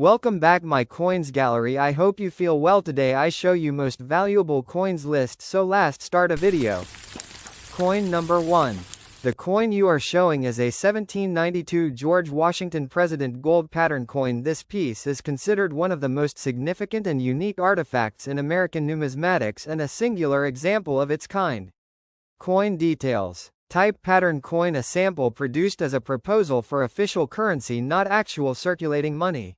Welcome back my coins gallery. I hope you feel well. Today I show you most valuable coins list, so last start a video. Coin number 1. The coin you are showing is a 1792 George Washington President gold pattern coin. This piece is considered one of the most significant and unique artifacts in American numismatics and a singular example of its kind. Coin details. Type pattern coin, a sample produced as a proposal for official currency, not actual circulating money.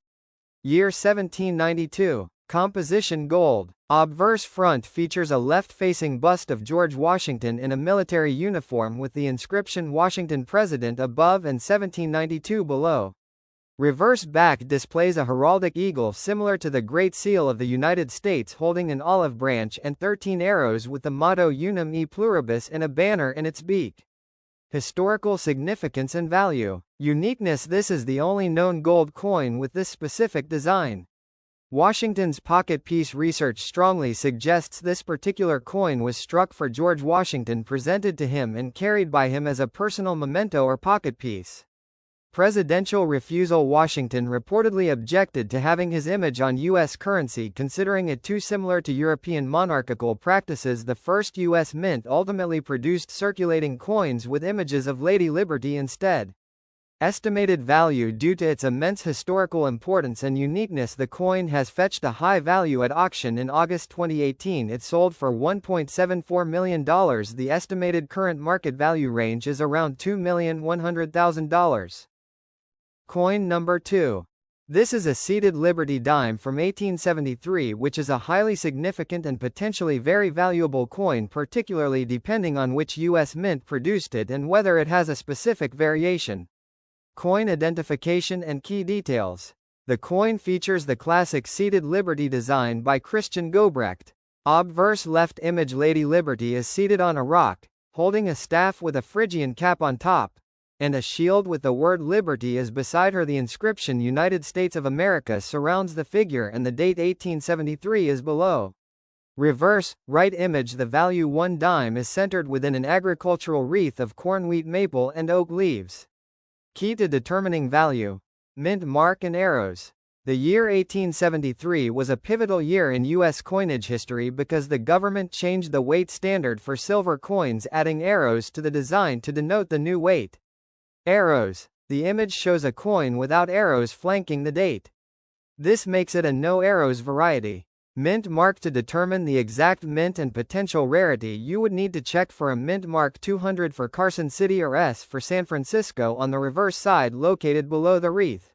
Year 1792. Composition gold. Obverse front features a left-facing bust of George Washington in a military uniform with the inscription Washington President above and 1792 below. Reverse back displays a heraldic eagle similar to the Great Seal of the United States holding an olive branch and 13 arrows with the motto Unum e Pluribus in a banner in its beak. Historical significance and value. Uniqueness. This is the only known gold coin with this specific design. Washington's pocket piece research strongly suggests this particular coin was struck for George Washington, presented to him and carried by him as a personal memento or pocket piece. Presidential refusal. Washington reportedly objected to having his image on U.S. currency, considering it too similar to European monarchical practices. The first U.S. mint ultimately produced circulating coins with images of Lady Liberty instead. Estimated value. Due to its immense historical importance and uniqueness, the coin has fetched a high value at auction. In August 2018, it sold for $1.74 million. The estimated current market value range is around $2,100,000. Coin number 2. This is a seated Liberty dime from 1873, which is a highly significant and potentially very valuable coin, particularly depending on which U.S. mint produced it and whether it has a specific variation. Coin identification and key details. The coin features the classic seated Liberty design by Christian Gobrecht. Obverse left image. Lady Liberty is seated on a rock, holding a staff with a Phrygian cap on top, and a shield with the word Liberty is beside her. The inscription United States of America surrounds the figure and the date 1873 is below. Reverse, right image. The value 1 dime is centered within an agricultural wreath of corn, wheat, maple, and oak leaves. Key to determining value. Mint mark and arrows. The year 1873 was a pivotal year in U.S. coinage history because the government changed the weight standard for silver coins, adding arrows to the design to denote the new weight. Arrows. The image shows a coin without arrows flanking the date. This makes it a no arrows variety. Mint mark. To determine the exact mint and potential rarity, you would need to check for a mint mark 200 for Carson City or S for San Francisco on the reverse side located below the wreath.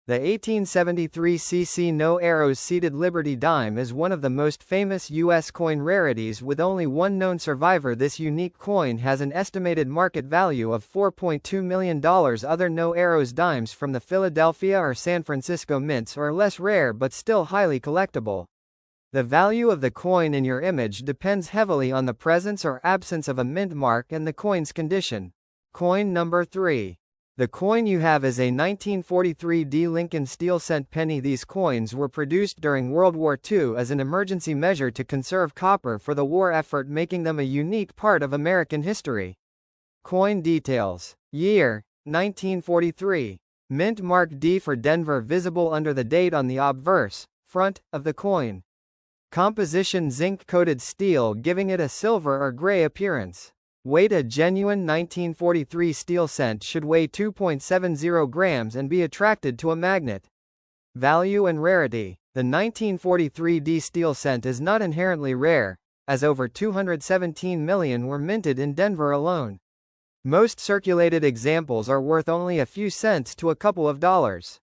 The 1873 cc no arrows seated Liberty dime is one of the most famous U.S. coin rarities with only one known survivor. This unique coin has an estimated market value of $4.2 million. Other no arrows dimes from the Philadelphia or San Francisco mints are less rare but still highly collectible. The value of the coin in your image depends heavily on the presence or absence of a mint mark and the coin's condition. Coin number 3. The coin you have is a 1943 D. Lincoln steel cent penny. These coins were produced during World War II as an emergency measure to conserve copper for the war effort, making them a unique part of American history. Coin details. Year: 1943. Mint mark D for Denver visible under the date on the obverse front of the coin. Composition: zinc-coated steel, giving it a silver or gray appearance. Weight: a genuine 1943 steel cent should weigh 2.70 grams and be attracted to a magnet. Value and rarity. The 1943 D steel cent is not inherently rare, as over 217 million were minted in Denver alone. Most circulated examples are worth only a few cents to a couple of dollars.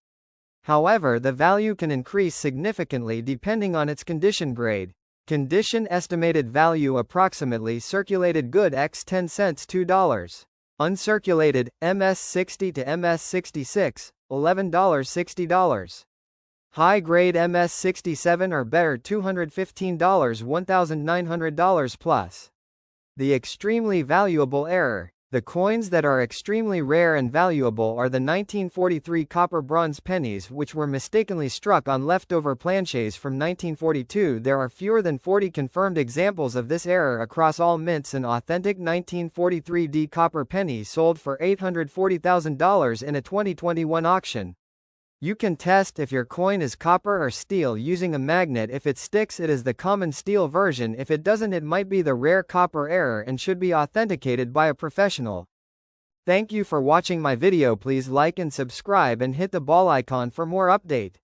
However, the value can increase significantly depending on its condition grade. Condition: estimated value approximately circulated good x 10 cents $2. Uncirculated, MS60 to MS66, $11 $60. High grade MS67 or better $215 $1,900 plus. The extremely valuable error. The coins that are extremely rare and valuable are the 1943 copper bronze pennies, which were mistakenly struck on leftover planches from 1942. There are fewer than 40 confirmed examples of this error across all mints. An authentic 1943 D copper penny sold for $840,000 in a 2021 auction. You can test if your coin is copper or steel using a magnet. If it sticks, it is the common steel version. If it doesn't, it might be the rare copper error and should be authenticated by a professional. Thank you for watching my video. Please like and subscribe and hit the bell icon for more update.